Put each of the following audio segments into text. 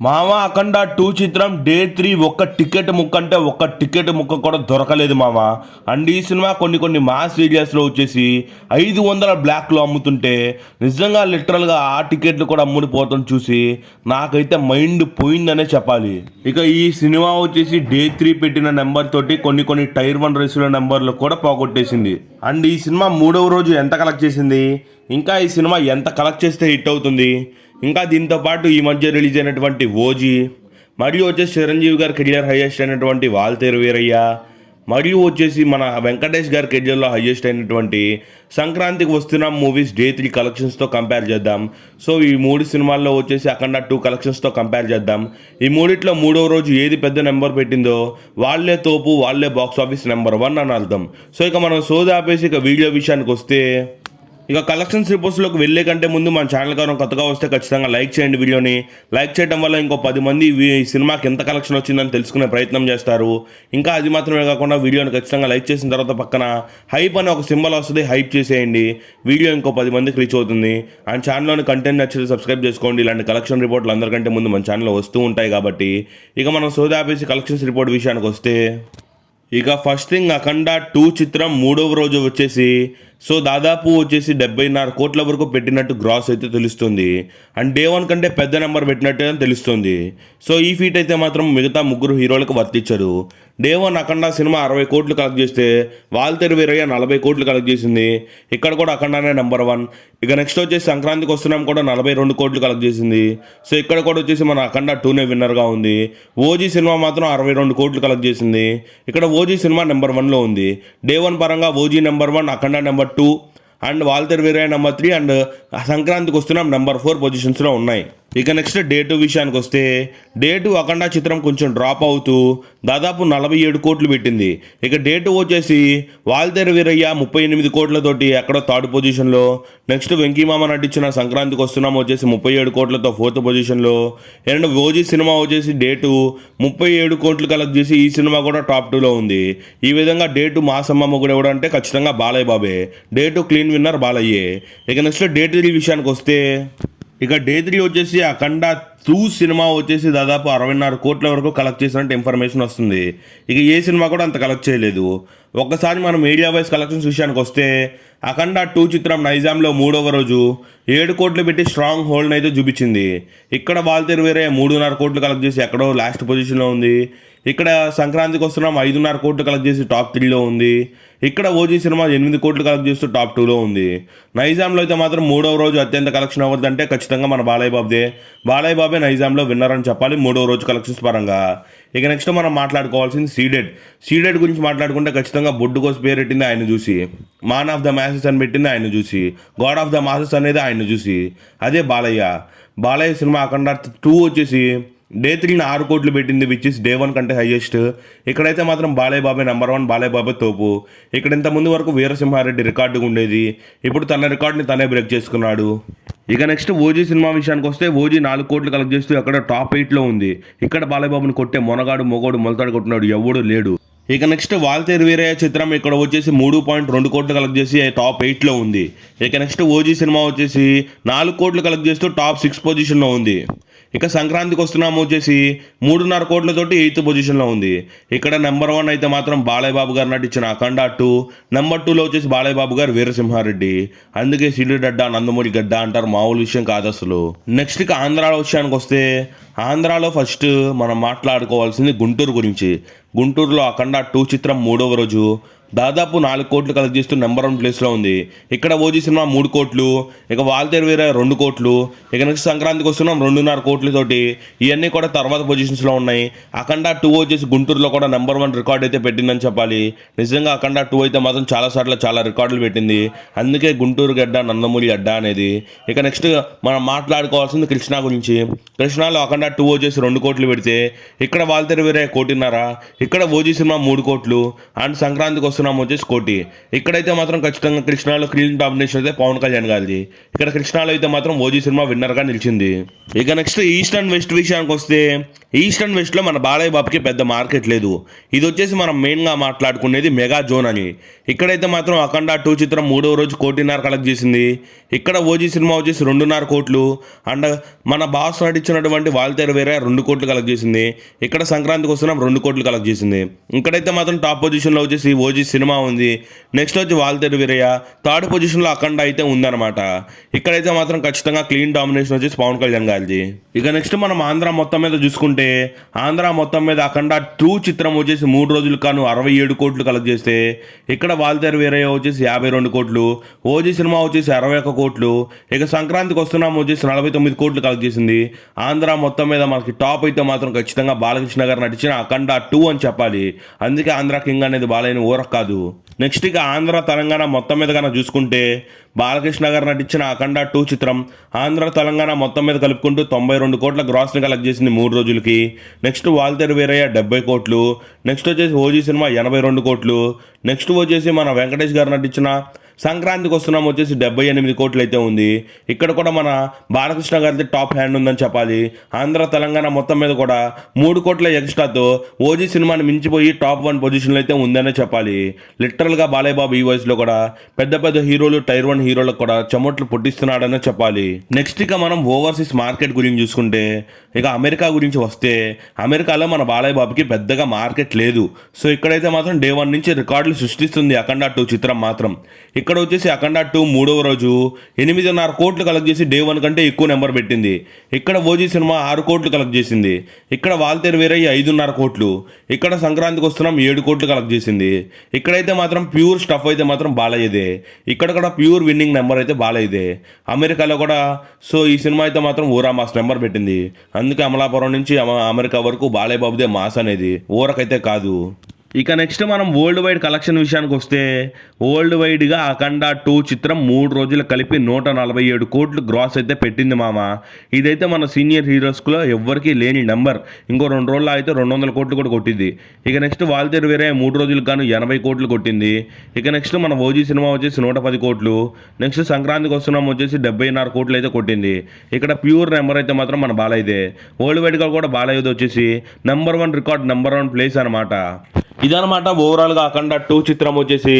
మామ అఖండ 2 చిత్రం డే 3 ఒక్క టికెట్ ముక్క అంటే ఒక్క టికెట్ ముక్క కూడా దొరకలేదు మామ. అండ్ ఈ సినిమా కొన్ని మాస్ ఏరియాస్లో వచ్చేసి 500 బ్లాక్లో అమ్ముతుంటే నిజంగా లిటరల్గా ఆ టికెట్లు కూడా అమ్ముడిపోతాం చూసి నాకైతే మైండ్ పోయిందనే చెప్పాలి. ఇక ఈ సినిమా వచ్చేసి డే 3 పెట్టిన నెంబర్ తోటి కొన్ని టైర్ 1 రేసుల నెంబర్లు కూడా పోగొట్టేసింది. అండ్ ఈ సినిమా 3వ రోజు ఎంత కలెక్ట్ చేసింది, ఇంకా ఈ సినిమా ఎంత కలెక్ట్ చేస్తే హిట్ అవుతుంది, ఇంకా దీంతో పాటు ఈ మధ్య రిలీజ్ అయినటువంటి ఓజీ, మరియు వచ్చేసి చిరంజీవి గారి కెరియర్ హైయెస్ట్ అయినటువంటి వాల్తేరు వీరయ్య, మరియు వచ్చేసి మన వెంకటేష్ గారి కెరియర్లో హైయెస్ట్ అయినటువంటి సంక్రాంతికి వస్తున్న మూవీస్ డే 3 కలెక్షన్స్తో కంపేర్ చేద్దాం. సో ఈ 3 సినిమాల్లో వచ్చేసి అఖండ 2 కలెక్షన్స్తో కంపేర్ చేద్దాం. ఈ మూడిట్లో 3వ రోజు ఏది పెద్ద నెంబర్ పెట్టిందో వాళ్ళే తోపు, వాళ్ళే బాక్స్ ఆఫీస్ నెంబర్ 1 అని అర్థం. సో ఇక మనం సోది ఆపేసి ఇక వీడియో విషయానికి వస్తే, ఇక కలెక్షన్స్ రిపోర్ట్స్లోకి వెళ్ళే కంటే ముందు మన ఛానల్ గారు కొత్తగా వస్తే ఖచ్చితంగా లైక్ చేయండి. వీడియోని లైక్ చేయడం వల్ల ఇంకో 10 మంది ఈ సినిమాకి ఎంత కలెక్షన్ వచ్చిందని తెలుసుకునే ప్రయత్నం చేస్తారు. ఇంకా అది మాత్రమే కాకుండా వీడియోని ఖచ్చితంగా లైక్ చేసిన తర్వాత పక్కన హైప్ అనే ఒక సింబల్ వస్తుంది, హైప్ చేసేయండి. వీడియో ఇంకో 10 మందికి రీచ్ అవుతుంది. అండ్ ఛానల్లోని కంటెంట్ నచ్చితే సబ్స్క్రైబ్ చేసుకోండి. ఇలాంటి కలెక్షన్ రిపోర్ట్లు అందరికంటే ముందు మన ఛానల్లో వస్తూ ఉంటాయి కాబట్టి. ఇక మనం సోదా ఆపేసి కలెక్షన్స్ రిపోర్ట్ విషయానికి వస్తే, ఇక ఫస్ట్ థింగ్ అఖండ 2 చిత్రం 3వ రోజు వచ్చేసి సో దాదాపు వచ్చేసి 70.5 కోట్ల వరకు పెట్టినట్టు గ్రాస్ అయితే తెలుస్తుంది. అండ్ డే 1 కంటే పెద్ద నెంబర్ పెట్టినట్టు తెలుస్తుంది. సో ఈ ఫీట్ అయితే మాత్రం మిగతా 3 హీరోలకు వర్తించరు. డే 1 అఖండ సినిమా 60 కోట్లు కలెక్ట్ చేస్తే వాల్తేరు వీరయ్య 40 కోట్లు కలెక్ట్ చేసింది. ఇక్కడ కూడా అఖండనే నెంబర్ 1. ఇక నెక్స్ట్ వచ్చేసి సంక్రాంతికి వస్తున్నాం కూడా 42 కోట్లు కలెక్ట్ చేసింది. సో ఇక్కడ కూడా వచ్చేసి మన అఖండ 2నే విన్నర్గా ఉంది. ఓజీ సినిమా మాత్రం 62 కోట్లు కలెక్ట్ చేసింది. ఇక్కడ ఓజీ సినిమా నెంబర్ 1లో ఉంది. డే 1 పరంగా OG number 1, Akhanda number 2 and Waltair Veerayya number 3 and సంక్రాంతికి వస్తున్నాం నెంబర్ 4 పొజిషన్స్లో ఉన్నాయి. ఇక నెక్స్ట్ డే 2 విషయానికి వస్తే, డే 2 అఖండ చిత్రం కొంచెం డ్రాప్ అవుతూ దాదాపు 47 కోట్లు పెట్టింది. ఇక డే 2 వచ్చేసి వాల్తేరు వీరయ్య 38 కోట్లతోటి ఎక్కడో 3rd పొజిషన్లో, నెక్స్ట్ వెంకీమామ నటించిన సంక్రాంతికి వస్తున్నాం వచ్చేసి 37 కోట్లతో 4th పొజిషన్లో, అండ్ ఓజీ సినిమా వచ్చేసి డే 2 37 కోట్లు కలెక్ట్ చేసి ఈ సినిమా కూడా టాప్ 2లో ఉంది. ఈ విధంగా డే 2 మాసమ్మ కూడా ఎవడంటే ఖచ్చితంగా బాలయ్య బాబే. డే 2 క్లీన్ విన్నర్ బాలయ్యే. ఇక నెక్స్ట్ డే 3 విషయానికి వస్తే, ఇక డే 3 వచ్చేసి అఖండ 2 సినిమా వచ్చేసి దాదాపు 64 కోట్ల వరకు కలెక్ట్ చేసినట్టు ఇన్ఫర్మేషన్ వస్తుంది. ఇక ఏ సినిమా కూడా అంత కలెక్ట్ చేయలేదు. ఒక్కసారి మనం ఏరియా వైజ్ కలెక్షన్స్ విషయానికి వస్తే, అఖండ 2 చిత్రం నైజాంలో 3వ రోజు 7 కోట్లు పెట్టి స్ట్రాంగ్ హోల్డ్ని అయితే చూపించింది. ఇక్కడ వాల్తేరు వీరయ్య 3.5 కోట్లు కలెక్ట్ చేసి ఎక్కడో లాస్ట్ పొజిషన్లో ఉంది. ఇక్కడ సంక్రాంతికి వస్తున్నాం 5.5 కోట్లు కలెక్ట్ చేసి టాప్ 3లో ఉంది. ఇక్కడ ఓజీ సినిమా 8 కోట్లు కలెక్ట్ చేస్తూ టాప్ 2లో ఉంది. నైజాంలో అయితే మాత్రం 3వ రోజు అత్యంత కలెక్షన్ అవ్వద్దంటే ఖచ్చితంగా మన బాలయ్య బాబుదే. బాలయ్య బాబే నైజాంలో విన్నర్ అని చెప్పాలి 3వ రోజు కలెక్షన్స్ పరంగా. ఇక నెక్స్ట్ మనం మాట్లాడుకోవాల్సింది సీడెడ్ గురించి మాట్లాడుకుంటే ఖచ్చితంగా బొడ్డు కోసం పేరు పెట్టింది ఆయన చూసి, మాన్ ఆఫ్ ద మ్యాసెస్ అని పెట్టింది ఆయన చూసి, గాడ్ ఆఫ్ ద మాసెస్ అనేది ఆయన చూసి, అదే బాలయ్య సినిమా అఖండ 2 వచ్చేసి డే 3 6 కోట్లు పెట్టింది, విచ్ ఇస్ డే 1 కంటే హైయెస్ట్. ఇక్కడైతే మాత్రం బాలయ్య బాబే నెంబర్ 1, బాలయ్య బాబే తోపు. ఇక్కడ ఇంతకుముందు వరకు వీరసింహారెడ్డి రికార్డుగా ఉండేది, ఇప్పుడు తన రికార్డుని తనే బ్రేక్ చేసుకున్నాడు. ఇక నెక్స్ట్ ఓజీ సినిమా విషయానికి వస్తే, ఓజీ 4 కోట్లు కలెక్ట్ చేస్తూ అక్కడ టాప్ 8లో ఉంది. ఇక్కడ బాలయ్య బాబుని కొట్టే మొగోడు మొలతాడు కొట్టినాడు ఎవడు లేడు. ఇక నెక్స్ట్ వాల్తేరు వీరయ్య చిత్రం ఇక్కడ వచ్చేసి 3.2 కోట్లు కలెక్ట్ చేసి టాప్ 8లో ఉంది. ఇక నెక్స్ట్ ఓజీ సినిమా వచ్చేసి 4 కోట్లు కలెక్ట్ చేస్తూ టాప్ 6 పొజిషన్లో ఉంది. ఇక సంక్రాంతికి వస్తున్నాము వచ్చేసి 3.5 కోట్లతోటి 8th పొజిషన్లో ఉంది. ఇక్కడ నెంబర్ 1 అయితే మాత్రం బాలయ్య బాబు గారు నటించిన అఖండ 2, నెంబర్ 2లో వచ్చేసి బాలయ్య బాబు గారు వీరసింహారెడ్డి. అందుకే సిడిగడ్డ నందమూరి గడ్డ అంటారు, మామూలు విషయం కాదు అసలు. నెక్స్ట్ ఇక ఆంధ్రాలో విషయానికి వస్తే, ఆంధ్రాలో ఫస్ట్ మనం మాట్లాడుకోవాల్సింది గుంటూరు గురించి. గుంటూరులో అఖండ 2 చిత్రం 3వ రోజు దాదాపు 4 కోట్లు కలెక్ట్ చేస్తూ నెంబర్ 1 ప్లేస్లో ఉంది. ఇక్కడ ఓజీ సినిమా 3 కోట్లు, ఇక వాల్తేరు వీరయ్య 2 కోట్లు, ఇక నెక్స్ట్ సంక్రాంతికి వస్తున్నాం 2.5 కోట్లతోటి. ఇవన్నీ కూడా తర్వాత పొజిషన్స్లో ఉన్నాయి. అఖండ 2 వచ్చేసి గుంటూరులో కూడా నెంబర్ 1 రికార్డ్ అయితే పెట్టిందని చెప్పాలి. నిజంగా అఖండ 2 అయితే మాత్రం చాలా రికార్డులు పెట్టింది. అందుకే గుంటూరు గడ్డ నందమూరి అడ్డ అనేది. ఇక నెక్స్ట్ మనం మాట్లాడుకోవాల్సింది కృష్ణా గురించి. కృష్ణాలో అఖండ 2 వచ్చేసి 2 కోట్లు పెడితే, ఇక్కడ వాల్తేరు వీరయ్య 1.5 కోటి, ఇక్కడ ఓజీ సినిమా 3 కోట్లు అండ్ సంక్రాంతికి వస్తున్నాం వచ్చేసి 1 కోటి. ఇక్కడైతే మాత్రం ఖచ్చితంగా కృష్ణాలో క్లీన్ డామినేషన్ అయితే పవన్ కళ్యాణ్ గారిది. ఇక్కడ కృష్ణాలో అయితే మాత్రం ఓజీ సినిమా విన్నర్గా నిలిచింది. ఇక నెక్స్ట్ ఈస్ట్ అండ్ వెస్ట్ విషయానికి వస్తే, ఈస్ట్ అండ్ వెస్ట్లో మన బాలయ్య బాబుకి పెద్ద మార్కెట్ లేదు. ఇది వచ్చేసి మనం మెయిన్గా మాట్లాడుకునేది మెగా జోన్ అని. ఇక్కడైతే మాత్రం అఖండ 2 చిత్రం 3వ రోజు 1.5 కోటి కలెక్ట్ చేసింది. ఇక్కడ ఓజీ సినిమా వచ్చేసి 2.5 కోట్లు అండ్ మన బాస్ నటించినటువంటి వాల్తేరు వేరే 2 కోట్లు కలెక్ట్ చేసింది. ఇక్కడ సంక్రాంతికి వస్తున్నాం 2 కోట్లు కలెక్ట్ చేసింది. ఇక్కడైతే మాత్రం టాప్ పొజిషన్లో వచ్చేసి ఓజీ సినిమా ఉంది. నెక్స్ట్ వచ్చి వాల్తేరు వీరయ్య, థర్డ్ పొజిషన్లో అఖండ అయితే ఉందన్నమాట. ఇక్కడైతే మాత్రం ఖచ్చితంగా క్లీన్ డామినేషన్ వచ్చేసి పవన్ కళ్యాణ్ గారిది. ఇక నెక్స్ట్ మనం ఆంధ్ర మొత్తం మీద చూసుకుంటే ఆంధ్ర మొత్తం మీద అఖండ 2 చిత్రం వచ్చేసి 3 రోజులు కాను 67 కోట్లు కలెక్ట్ చేస్తే ఇక్కడ వాల్తేరు వీరయ్య వచ్చేసి 52 కోట్లు, ఓజీ సినిమా వచ్చేసి 61 కోట్లు, ఇక సంక్రాంతికి వస్తున్నాం వచ్చేసి 49 కోట్లు కలెక్ట్ చేసింది. ఆంధ్ర మొత్తం మీద మనకి టాప్ అయితే మాత్రం ఖచ్చితంగా బాలకృష్ణ గారు నటించిన అఖండ 2 అని చెప్పాలి. అందుకే ఆంధ్ర కింగ్ అనేది బాలయ్యని ఊరక్ కాదు. నెక్స్ట్ ఇక ఆంధ్ర తెలంగాణ మొత్తం మీద కన్నా చూసుకుంటే బాలకృష్ణ గారు నటించిన అఖండ 2 చిత్రం ఆంధ్ర తెలంగాణ మొత్తం మీద కలుపుకుంటూ 92 కోట్ల గ్రాస్ని కలెక్ట్ చేసింది 3 రోజులకి. నెక్స్ట్ వాల్తేరు వీరయ్య 70 కోట్లు, నెక్స్ట్ వచ్చేసి ఓజీ సినిమా 82 కోట్లు, నెక్స్ట్ వచ్చేసి మన వెంకటేష్ గారు నటించిన సంక్రాంతికి వస్తున్నాం వచ్చేసి 78 కోట్లు అయితే ఉంది. ఇక్కడ కూడా మన బాలకృష్ణ గారిది టాప్ హ్యాండ్ ఉందని చెప్పాలి. ఆంధ్ర తెలంగాణ మొత్తం మీద కూడా 3 కోట్ల ఎక్స్ట్రాతో ఓజీ సినిమాని మించిపోయి టాప్ 1 పొజిషన్లో అయితే ఉందనే చెప్పాలి. లిటరల్గా బాలయ్య బాబు ఈ వయసులో కూడా పెద్ద పెద్ద హీరోలు టైర్ 1 హీరోలకు కూడా చెమట్లు పుట్టిస్తున్నాడనే చెప్పాలి. నెక్స్ట్ ఇక మనం ఓవర్సీస్ మార్కెట్ గురించి చూసుకుంటే ఇక అమెరికా గురించి వస్తే అమెరికాలో మన బాలయ్య బాబుకి పెద్దగా మార్కెట్ లేదు. సో ఇక్కడైతే మాత్రం డే 1 నుంచి రికార్డులు సృష్టిస్తుంది అఖండ 2 చిత్రం మాత్రం. ఇక్కడ వచ్చేసి అఖండ 2 3వ రోజు 8.5 కోట్లు కలెక్ట్ చేసి డే 1 కంటే ఎక్కువ నెంబర్ పెట్టింది. ఇక్కడ ఓజీ సినిమా 6 కోట్లు కలెక్ట్ చేసింది. ఇక్కడ వాల్తేరు వీరయ్య 5.5 కోట్లు, ఇక్కడ సంక్రాంతికి వస్తున్నాం 7 కోట్లు కలెక్ట్ చేసింది. ఇక్కడైతే మాత్రం ప్యూర్ స్టఫ్ అయితే మాత్రం బాలయ్యదే. ఇక్కడ కూడా ప్యూర్ విన్నింగ్ నెంబర్ అయితే బాలయ్యదే. అమెరికాలో కూడా సో ఈ సినిమా అయితే మాత్రం ఊరా మాస్ నెంబర్ పెట్టింది. అందుకే అమలాపురం నుంచి అమెరికా వరకు బాలయ్య బాబుదే మాస్ అనేది, ఊరకైతే కాదు. ఇక నెక్స్ట్ మనం వరల్డ్ వైడ్ కలెక్షన్ విషయానికి వస్తే వరల్డ్ వైడ్గా అఖండ 2 చిత్రం 3 రోజులు కలిపి 147 కోట్లు గ్రాస్ అయితే పెట్టింది మామ. ఇదైతే మన సీనియర్ హీరోస్లో ఎవ్వరికీ లేని నెంబర్. ఇంకో 2 రోజుల్లో అయితే 200 కోట్లు కూడా కొట్టింది. ఇక నెక్స్ట్ వాల్తేరు వీరయ్య 3 రోజులకు గాను 80 కోట్లు కొట్టింది. ఇక నెక్స్ట్ మన ఓజీ సినిమా వచ్చేసి 110 కోట్లు, నెక్స్ట్ సంక్రాంతికి వస్తున్నాం వచ్చేసి 76 కోట్లు అయితే కొట్టింది. ఇక్కడ ప్యూర్ నెంబర్ అయితే మాత్రం మన బాలయ్యదే. వరల్డ్ వైడ్గా కూడా బాలయ్యది వచ్చేసి నెంబర్ 1 రికార్డ్, నెంబర్ 1 ప్లేస్ అనమాట. ఇదనమాట ఓవరాల్గా అఖండ 2 చిత్రం వచ్చేసి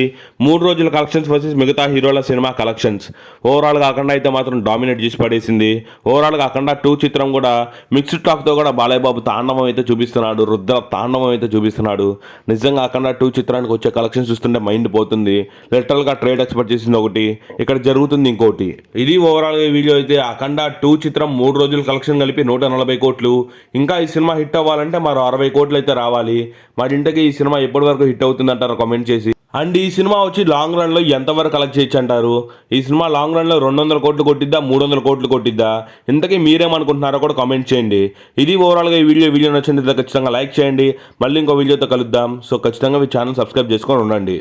3 రోజుల కలెక్షన్స్ వర్సెస్ మిగతా హీరోల సినిమా కలెక్షన్స్. ఓవరాల్గా అఖండ అయితే మాత్రం డామినేట్ చేసి పడేసింది. ఓవరాల్గా అఖండ 2 చిత్రం కూడా మిక్స్డ్ టాక్తో కూడా బాలయ్య బాబు తాండవం అయితే చూపిస్తున్నాడు, రుద్ర తాండవం అయితే చూపిస్తున్నాడు. నిజంగా అఖండ 2 చిత్రానికి వచ్చే కలెక్షన్స్ చూస్తుంటే మైండ్ పోతుంది. లిటరల్గా ట్రేడ్ ఎక్స్పెక్ట్ చేసింది ఒకటి, ఇక్కడ జరుగుతుంది ఇంకోటి. ఇది ఓవరాల్గా ఈ వీడియో అయితే అఖండ 2 చిత్రం 3 రోజుల కలెక్షన్ కలిపి 140 కోట్లు. ఇంకా ఈ సినిమా హిట్ అవ్వాలంటే మరో 60 కోట్లు అయితే రావాలి. మరి ఇంతకీ ఈ సినిమా ఎప్పటి వరకు హిట్ అవుతుంది అంటారు కామెంట్ చేసి. అండ్ ఈ సినిమా వచ్చి లాంగ్ రన్లో ఎంతవరకు కలెక్ట్ చేయొచ్చు అంటారు? ఈ సినిమా లాంగ్ రన్లో 200 కోట్లు కొట్టిద్దా, 300 కోట్లు కొట్టిద్దా? ఇంతకీ మీరేమనుకుంటున్నారో కూడా కామెంట్ చేయండి. ఇది ఓవరాల్గా ఈ వీడియో నచ్చింది ఖచ్చితంగా లైక్ చేయండి. మళ్ళీ ఇంకో వీడియోతో కలుద్దాం. సో ఖచ్చితంగా మీ ఛానల్ సబ్స్క్రైబ్ చేసుకొని ఉండండి.